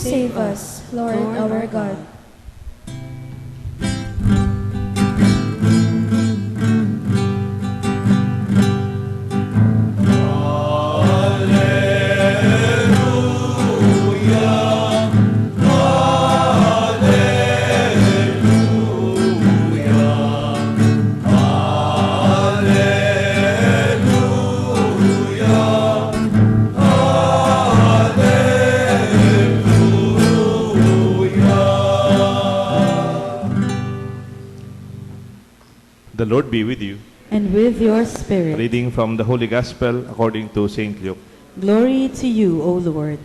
Save us, Lord our God. The Lord be with you. And with your spirit. Reading from the Holy Gospel according to St. Luke. Glory to you, O Lord.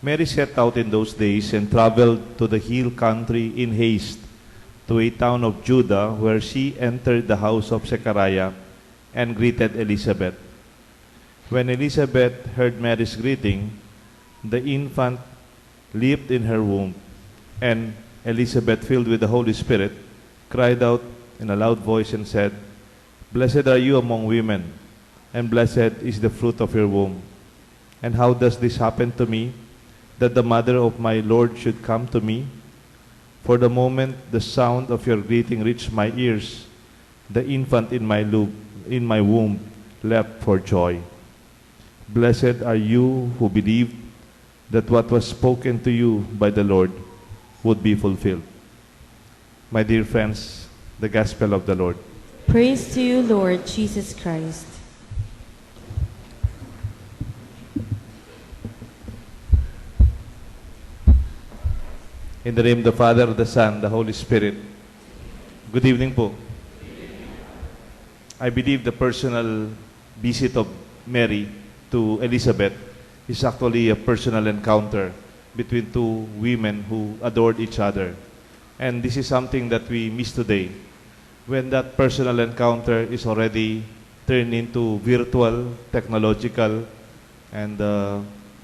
Mary set out in those days and traveled to the hill country in haste to a town of Judah, where she entered the house of Zechariah and greeted Elizabeth. When Elizabeth heard Mary's greeting, the infant leaped in her womb, and Elizabeth, filled with the Holy Spirit, cried out in a loud voice and said, "Blessed are you among women, and blessed is the fruit of your womb. And how does this happen to me, that the mother of my Lord should come to me? For the moment the sound of your greeting reached my ears, the infant in my womb leapt for joy. Blessed are you who believed that what was spoken to you by the Lord would be fulfilled." My dear friends, the Gospel of the Lord. Praise to you, Lord Jesus Christ. In the name of the Father, the Son, the Holy Spirit. Good evening po. I believe the personal visit of Mary to Elizabeth is actually a personal encounter between two women who adored each other. And this is something that we miss today, when that personal encounter is already turned into virtual, technological, and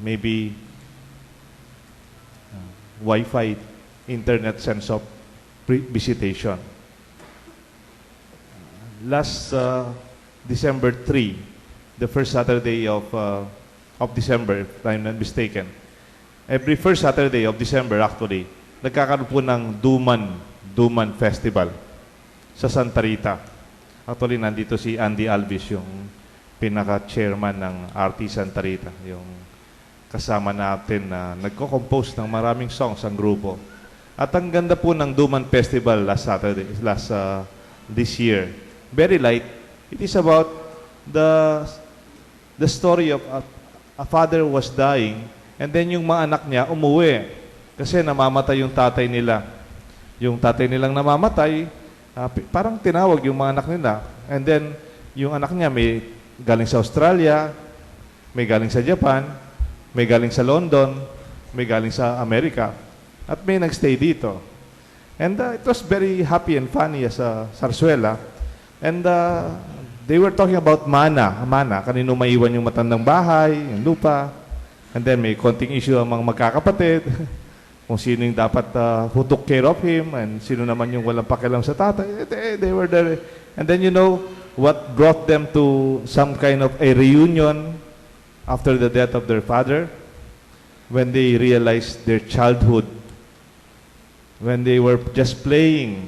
maybe Wi-Fi, internet sense of visitation. Last December 3, the first Saturday of December, if I'm not mistaken, every first Saturday of December actually, nagkakaroon po ng Duman Festival sa Santa Rita. Actually, nandito si Andy Alvis, yung pinaka-chairman ng RT Santa Rita, yung kasama natin na nagko-compose ng maraming songs ang grupo. At ang ganda po ng Duman Festival this year. Very light. It is about the story of a father was dying, and then yung mga anak niya umuwi kasi namamatay yung tatay nila. Yung tatay nilang namamatay, parang tinawag yung mga anak nila. And then yung anak niya may galing sa Australia, may galing sa Japan, may galing sa London, may galing sa Amerika, at may nagstay dito. And it was very happy and funny as a sarsuela. And they were talking about mana, kanino maiwan yung matandang bahay, yung lupa. And then may konting issue ang mga magkakapatid, kung sino yung dapat who took care of him, and sino naman yung walang pakialam sa tatay. They were there. And then you know what brought them to some kind of a reunion after the death of their father? When they realized their childhood, when they were just playing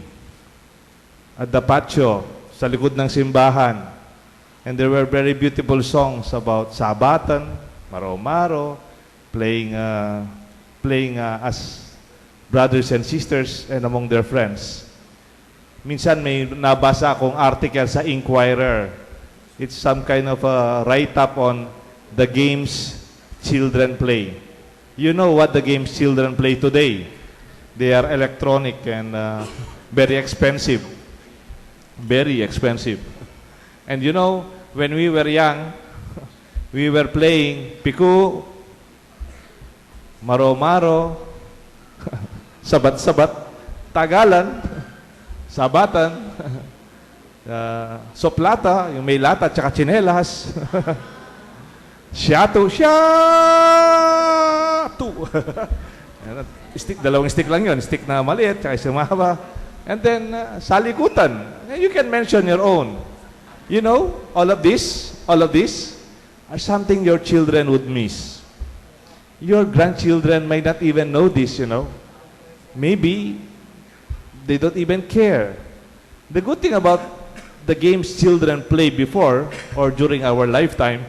at the patio sa likod ng simbahan, and there were very beautiful songs about sabatan, maro-maro, playing as brothers and sisters and among their friends. Minsan may nabasa akong article sa Inquirer. It's some kind of a write-up on the games children play. You know what the games children play today? They are electronic and very expensive. Very expensive. And you know, when we were young, we were playing piku, maro-maro, sabat-sabat, tagalan, sabatan, soplata, yung may lata, tsaka tsinelas, siyatu, stick, dalawang stick lang yun, stick na maliit, tsaka isang mahaba. And then, salikutan. You can mention your own. You know, all of this are something your children would miss. Your grandchildren may not even know this, you know. Maybe they don't even care. The good thing about the games children play before or during our lifetime,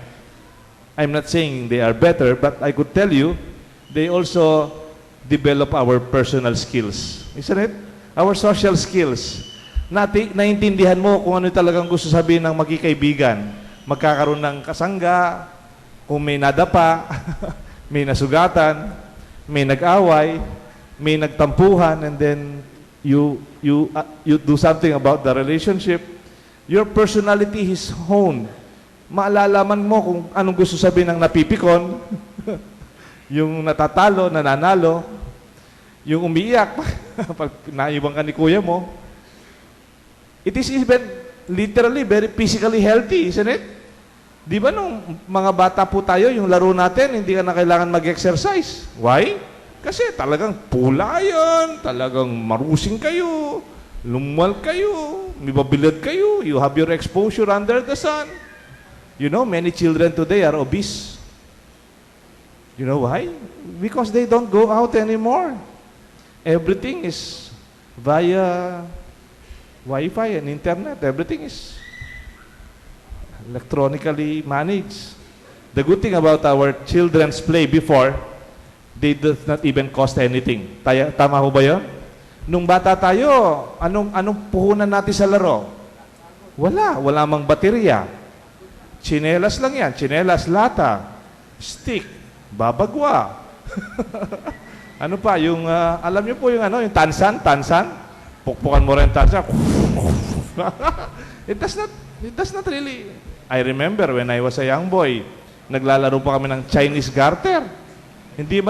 I'm not saying they are better, but I could tell you, they also develop our personal skills. Isn't it? Our social skills. Naintindihan mo kung ano talagang gusto sabihin ng magkikaibigan. Magkakaroon ng kasangga, kung may nadapa, may nasugatan, may nag-away, may nagtampuhan, and then you do something about the relationship. Your personality is honed. Maalalaman mo kung anong gusto sabihin ng napipikon, yung natatalo, nananalo, yung umiiyak, pag naiwan ka ni kuya mo. It is even literally very physically healthy, isn't it? Di ba nung mga bata po tayo, yung laro natin, hindi ka na kailangan mag-exercise. Why? Kasi talagang pula yan, talagang marusing kayo, lumuwal kayo, mibabilad kayo, you have your exposure under the sun. You know, many children today are obese. You know why? Because they don't go out anymore. Everything is via Wi-Fi and internet. Everything is electronically managed. The good thing about our children's play before, they do not even cost anything. Tama ho ba yun? Nung bata tayo, anong puhunan natin sa laro? Wala mang baterya. Tsinelas lang yan. Tsinelas, lata, stick, babagwa. Ano pa, yung, alam niyo po yung yung tansan, pukpukan mo rin tansan. It does not really. I remember when I was a young boy, naglalaro pa kami ng Chinese garter. Hindi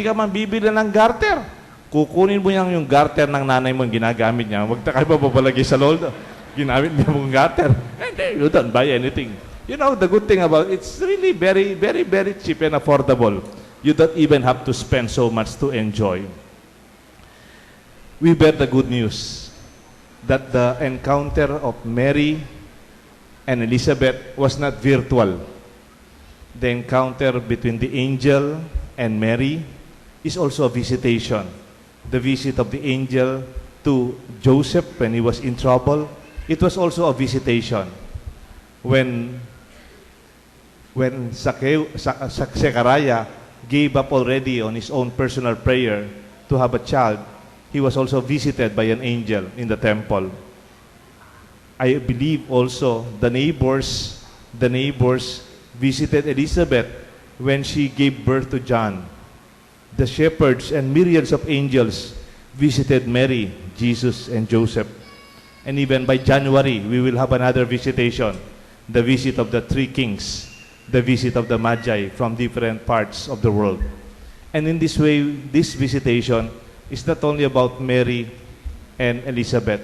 ka man bibili ng garter. Kukunin mo yung garter ng nanay mo, ginagamit niya. Huwag na kayo papalagay sa lolda. Ginamit niya mong garter. Hindi, you don't buy anything. You know, the good thing about it's really very, very, very cheap and affordable. You don't even have to spend so much to enjoy. We bear the good news that the encounter of Mary and Elizabeth was not virtual. The encounter between the angel and Mary is also a visitation. The visit of the angel to Joseph when he was in trouble, it was also a visitation. When Zechariah gave up already on his own personal prayer to have a child, he was also visited by an angel in the temple. I believe also the neighbors visited Elizabeth when she gave birth to John. The shepherds and myriads of angels visited Mary, Jesus, and Joseph. And even by January, we will have another visitation, the visit of the three kings, the visit of the Magi from different parts of the world. And in this way, this visitation is not only about Mary and Elizabeth.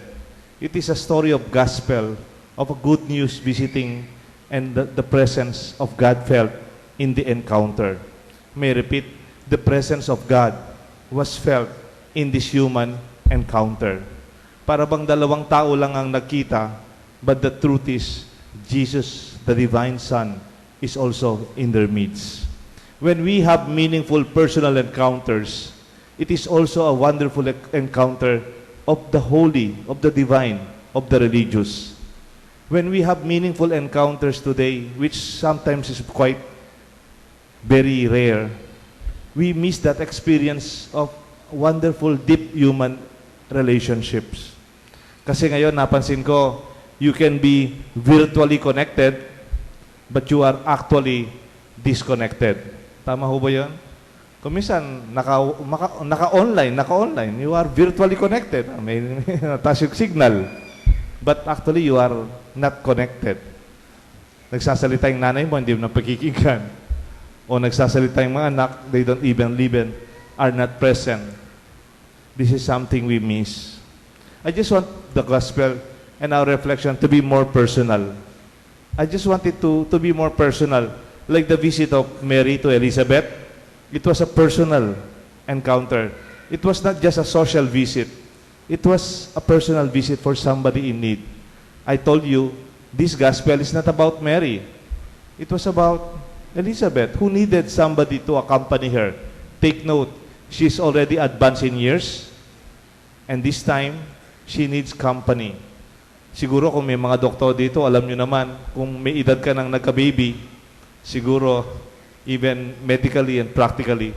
It is a story of gospel, of a good news visiting, and the presence of God felt in the encounter. May I repeat, the presence of God was felt in this human encounter. Para bang dalawang tao lang ang nagkita, but the truth is, Jesus, the divine Son, is also in their midst. When we have meaningful personal encounters, it is also a wonderful encounter of the holy, of the divine, of the religious. When we have meaningful encounters today, which sometimes is quite very rare, we miss that experience of wonderful, deep human relationships. Kasi ngayon, napansin ko, you can be virtually connected, but you are actually disconnected. Tama ho ba yun? Kung minsan, naka-online, you are virtually connected. May nataas yung signal. But actually, you are not connected. Nagsasalita yung nanay mo, hindi mo na pakikinggan. O nagsasalita yung mga anak, they don't even live are not present. This is something we miss. I just want the gospel and our reflection to be more personal. I just want it to be more personal. Like the visit of Mary to Elizabeth, it was a personal encounter. It was not just a social visit. It was a personal visit for somebody in need. I told you, this gospel is not about Mary. It was about Elizabeth, who needed somebody to accompany her. Take note, she's already advanced in years, and this time, she needs company. Siguro kung may mga doktor dito, alam nyo naman, kung may edad ka ng nagka-baby, siguro, even medically and practically,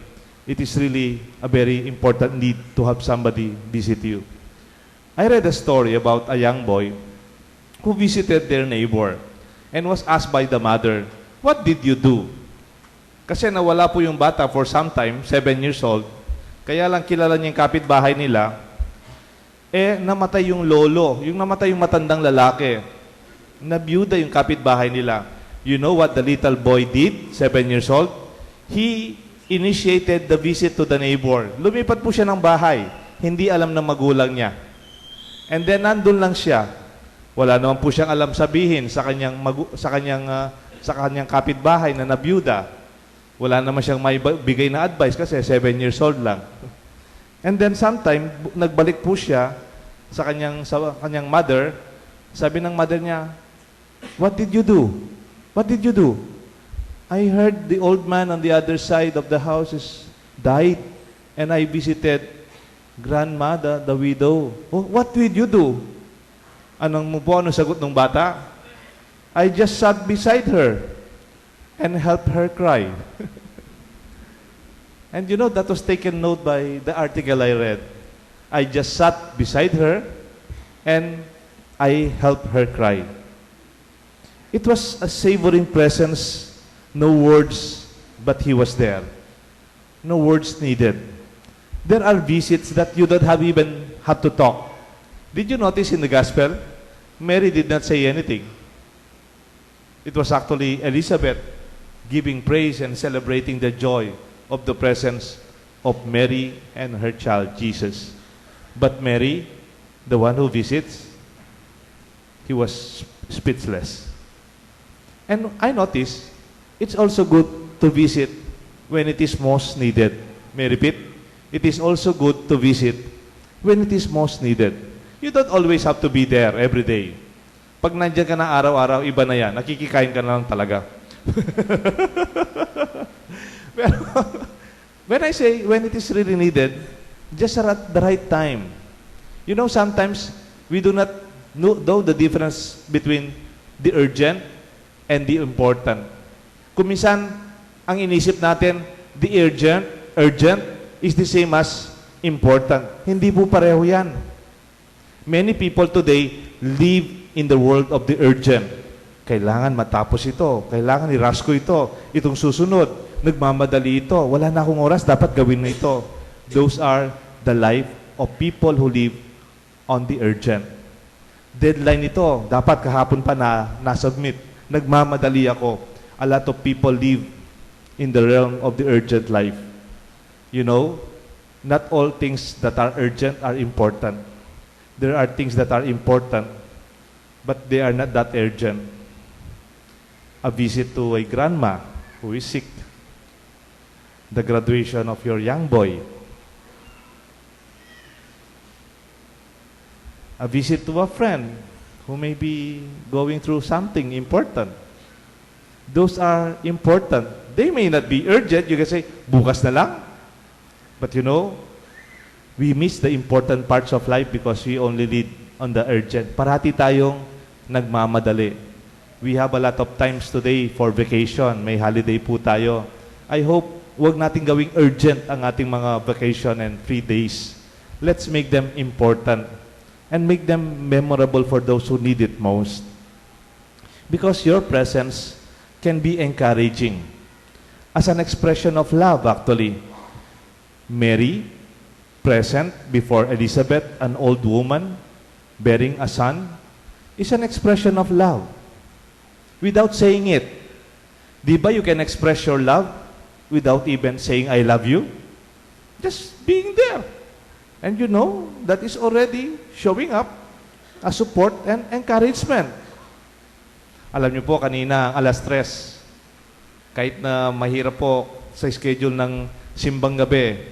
it is really a very important need to have somebody visit you. I read a story about a young boy who visited their neighbor and was asked by the mother, "What did you do?" Kasi nawala po yung bata for some time, 7 years old. Kaya lang kilala niya yung kapitbahay nila, namatay yung lolo, yung namatay yung matandang lalaki. Nabiyuda yung kapitbahay nila. You know what the little boy did, 7 years old? He initiated the visit to the neighbor. Lumipat po siya ng bahay. Hindi alam ng magulang niya. And then nandun lang siya. Wala naman po siyang alam sabihin sa kanyang kapitbahay na nabiyuda. Wala naman siyang may bigay na advice kasi 7 years old lang. And then sometime nagbalik po siya sa kanyang mother. Sabi ng mother niya, "What did you do? What did you do?" "I heard the old man on the other side of the house died, and I visited grandma, the widow." "Oh, what did you do?" Anong sagot ng bata? "I just sat beside her and helped her cry." And you know, that was taken note by the article I read. I just sat beside her and I helped her cry. It was a savoring presence, no words, but he was there. No words needed. There are visits that you don't have even have to talk. Did you notice in the gospel? Mary did not say anything. It was actually Elizabeth giving praise and celebrating the joy of the presence of Mary and her child, Jesus. But Mary, the one who visits, he was speechless. And I notice, it's also good to visit when it is most needed. May I repeat? It is also good to visit when it is most needed. You don't always have to be there every day. Pag nandiyan ka na araw-araw, iba na yan. Nakikikain ka na lang talaga. Pero, when I say, when it is really needed, just at the right time. You know, sometimes, we do not know the difference between the urgent and the important. Kung minsan, ang inisip natin, the urgent is the same as important. Hindi po pareho yan. Many people today live in the world of the urgent. Kailangan matapos ito. Kailangan i-rush ko ito. Itong susunod. Nagmamadali ito. Wala na akong oras. Dapat gawin na ito. Those are the life of people who live on the urgent. Deadline ito. Dapat kahapon pa na-submit. Nagmamadali ako. A lot of people live in the realm of the urgent life. You know, not all things that are urgent are important. There are things that are important, but they are not that urgent. A visit to a grandma who is sick, the graduation of your young boy, a visit to a friend who may be going through something important. Those are important. They may not be urgent. You can say, bukas na lang. But you know, we miss the important parts of life because we only lead on the urgent. Parati tayong nagmamadali. We have a lot of times today for vacation. May holiday po tayo. I hope wag nating gawing urgent ang ating mga vacation and free days. Let's make them important and make them memorable for those who need it most. Because your presence can be encouraging. As an expression of love, actually. Mary, present before Elizabeth, an old woman, bearing a son, is an expression of love. Without saying it. Di ba you can express your love without even saying, I love you? Just being there. And you know, that is already showing up as support and encouragement. Alam niyo po, kanina, alas 3, kahit na mahirap po sa schedule ng simbang gabi,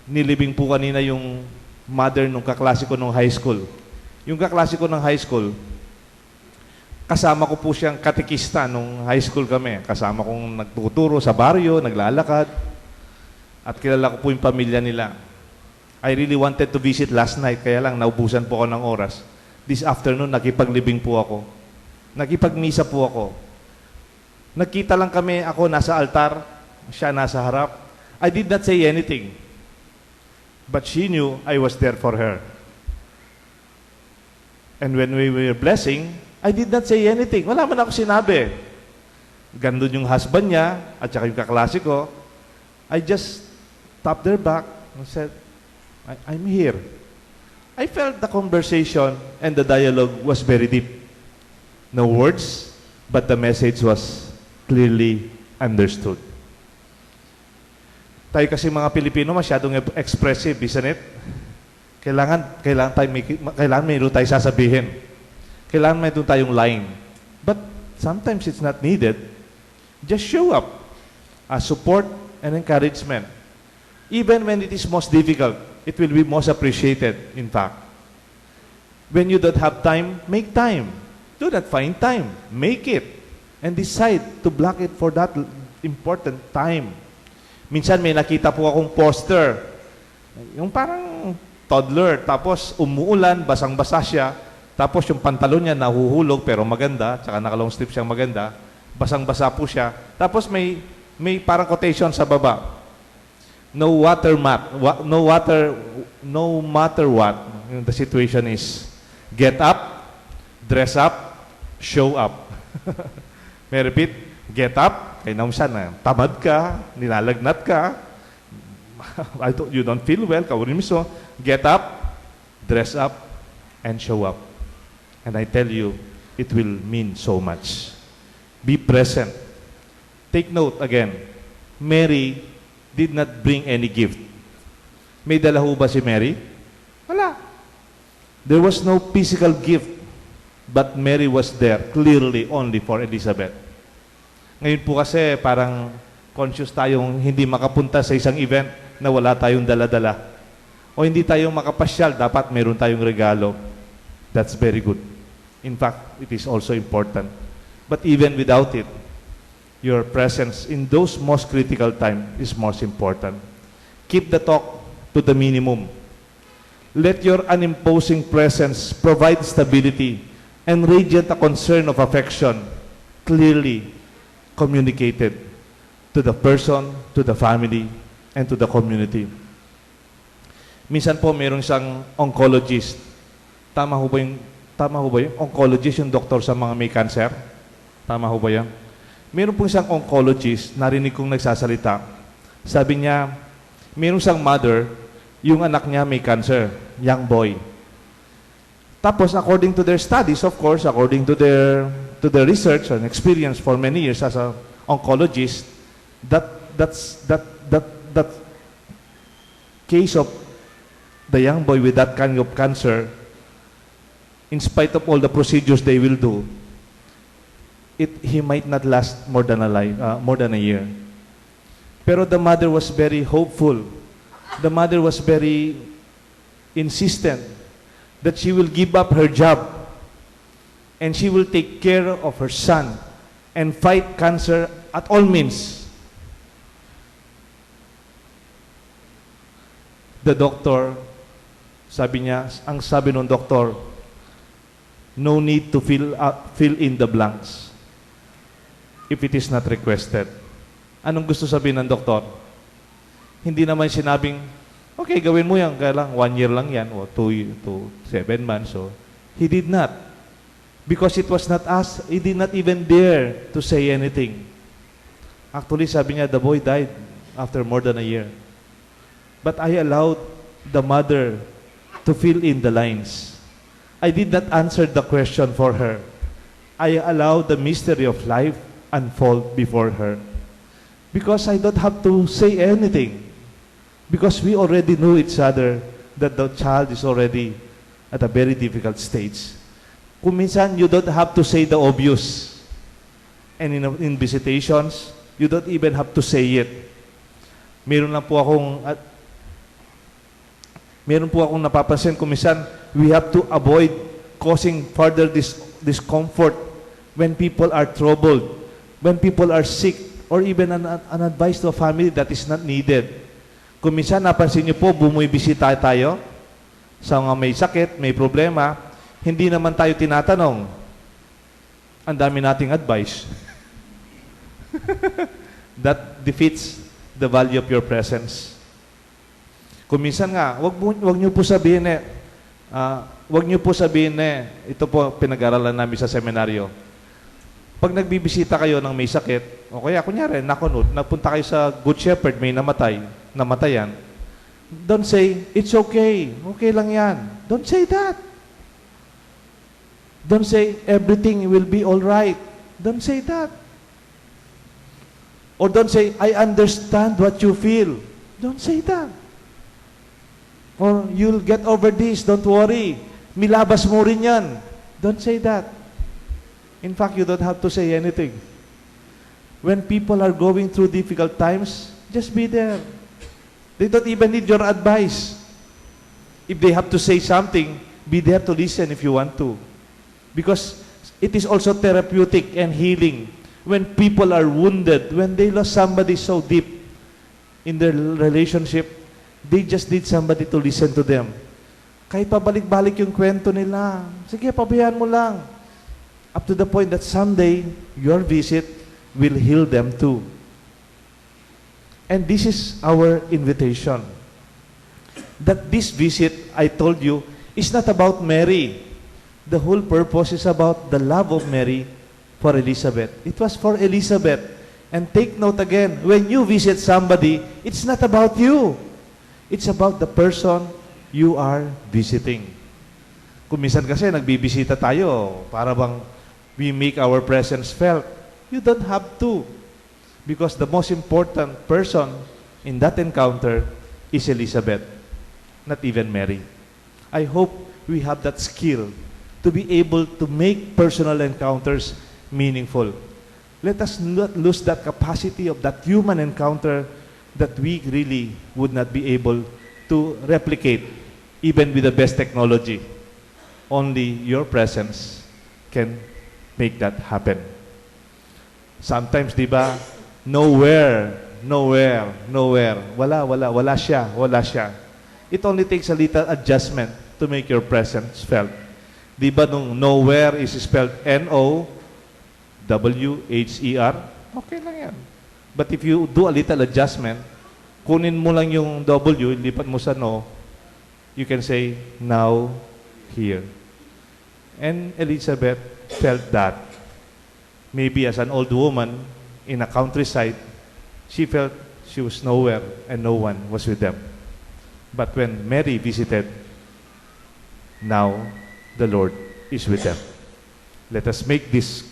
nilibing po kanina yung mother nung kaklase ko nung high school. Yung kaklase ko ng high school, kasama ko po siyang katekista nung high school kami. Kasama kong nagtuturo sa baryo, naglalakad. At kilala ko po yung pamilya nila. I really wanted to visit last night, kaya lang naubusan po ako ng oras. This afternoon, nakipaglibing po ako. Nakipagmisa po ako. Nagkita lang kami, ako nasa altar, siya nasa harap. I did not say anything. But she knew I was there for her. And when we were blessing, I did not say anything. Wala man ako sinabi. Gandun yung husband niya, at saka yung kaklase ko. I just tapped their back and said, I'm here. I felt the conversation and the dialogue was very deep. No words, but the message was clearly understood. Tayo kasi mga Pilipino masyadong expressive, isn't it? Kailangan mayroon tayo sasabihin. Kailangan mayroon tayong line. But sometimes it's not needed. Just show up as support and encouragement. Even when it is most difficult, it will be most appreciated, in fact. When you don't have time, make time. Do not find time. Make it. And decide to block it for that important time. Minsan may nakita po akong poster. Yung parang toddler, tapos umuulan, basang-basa siya, tapos yung pantalon niya nahuhulog pero maganda, tsaka naka-long sleeve siyang maganda, basang-basa po siya. Tapos may parang quotation sa baba. No matter what the situation is, get up, dress up, show up. May repeat, get up, kaya naman siya na, tamad ka, nilalagnat ka, you don't feel well, kawunin mo so, get up, dress up, and show up. And I tell you, it will mean so much. Be present. Take note again, Mary did not bring any gift. May dala ho ba si Mary? Wala. There was no physical gift, but Mary was there clearly only for Elizabeth. Ngayon po kasi parang conscious tayong hindi makapunta sa isang event na wala tayong dala-dala. O hindi tayong makapasyal, dapat meron tayong regalo. That's very good. In fact, it is also important. But even without it, your presence in those most critical time is most important. Keep the talk to the minimum. Let your unimposing presence provide stability and radiate a concern of affection clearly communicated to the person, to the family, and to the community. Minsan po mayroong isang oncologist. Tama ho ba yung oncologist, yung doktor sa mga may cancer? Tama ho ba yan? Mayroon po isang oncologist, narinig kong nagsasalita. Sabi niya, mayroong isang mother, yung anak niya may cancer, young boy. Tapos, according to their studies, of course, according to their research and experience for many years as an oncologist, that case of the young boy with that kind of cancer, in spite of all the procedures they will do, he might not last more than a year. Pero the mother was very hopeful. The mother was very insistent that she will give up her job and she will take care of her son and fight cancer at all means. The doctor, ang sabi ng doktor, no need to fill in the blanks if it is not requested. Anong gusto sabihin ng doktor? Hindi naman sinabing, okay, gawin mo yan, kaya lang 1 year lang yan, o 2 to 7 months. So, he did not. Because it was not asked, he did not even dare to say anything. Actually, sabi niya, the boy died after more than a year. But I allowed the mother to fill in the lines. I did not answer the question for her. I allowed the mystery of life unfold before her. Because I don't have to say anything. Because we already knew each other that the child is already at a very difficult stage. Kung minsan, you don't have to say the obvious. And in visitations, you don't even have to say it. Meron lang po akong Meron po akong napapansin kung minsan, we have to avoid causing further discomfort when people are troubled, when people are sick, or even an advice to a family that is not needed. Kung minsan, napansin niyo po, bumibisita tayo sa mga may sakit, may problema, hindi naman tayo tinatanong. Ang dami nating advice. That defeats the value of your presence. Kung minsan nga, wag niyo po sabihin ito po pinag-aralan namin sa seminaryo. Pag nagbibisita kayo ng may sakit, o kaya kunyari, napunta kayo sa Good Shepherd, may namatayan, don't say, it's okay, okay lang yan. Don't say that. Don't say, everything will be all right. Don't say that. Or don't say, I understand what you feel. Don't say that. Or, you'll get over this, don't worry. Milabas mo rin yan. Don't say that. In fact, you don't have to say anything. When people are going through difficult times, just be there. They don't even need your advice. If they have to say something, be there to listen if you want to. Because it is also therapeutic and healing when people are wounded, when they lost somebody so deep in their relationship, they just need somebody to listen to them. Kahit pabalik-balik yung kwento nila, sige, pabayaan mo lang. Up to the point that someday, your visit will heal them too. And this is our invitation. That this visit, I told you, is not about Mary. The whole purpose is about the love of Mary for Elizabeth. It was for Elizabeth. And take note again, when you visit somebody, it's not about you. It's about the person you are visiting. Kung minsan kasi nagbibisita tayo, para bang we make our presence felt. You don't have to. Because the most important person in that encounter is Elizabeth, not even Mary. I hope we have that skill to be able to make personal encounters meaningful. Let us not lose that capacity of that human encounter that we really would not be able to replicate even with the best technology. Only your presence can make that happen. Sometimes, di ba, nowhere, wala siya. It only takes a little adjustment to make your presence felt. Di ba nung nowhere is spelled N-O-W-H-E-R? Okay lang yan. But if you do a little adjustment, kunin mo lang yung W, lipat mo sa no, you can say, now, here. And Elizabeth felt that. Maybe as an old woman in a countryside, she felt she was nowhere and no one was with them. But when Mary visited, now the Lord is with them. Let us make this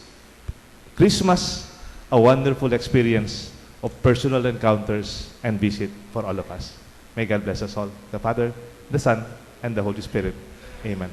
Christmas a wonderful experience of personal encounters and visit for all of us. May God bless us all, the Father, the Son, and the Holy Spirit. Amen.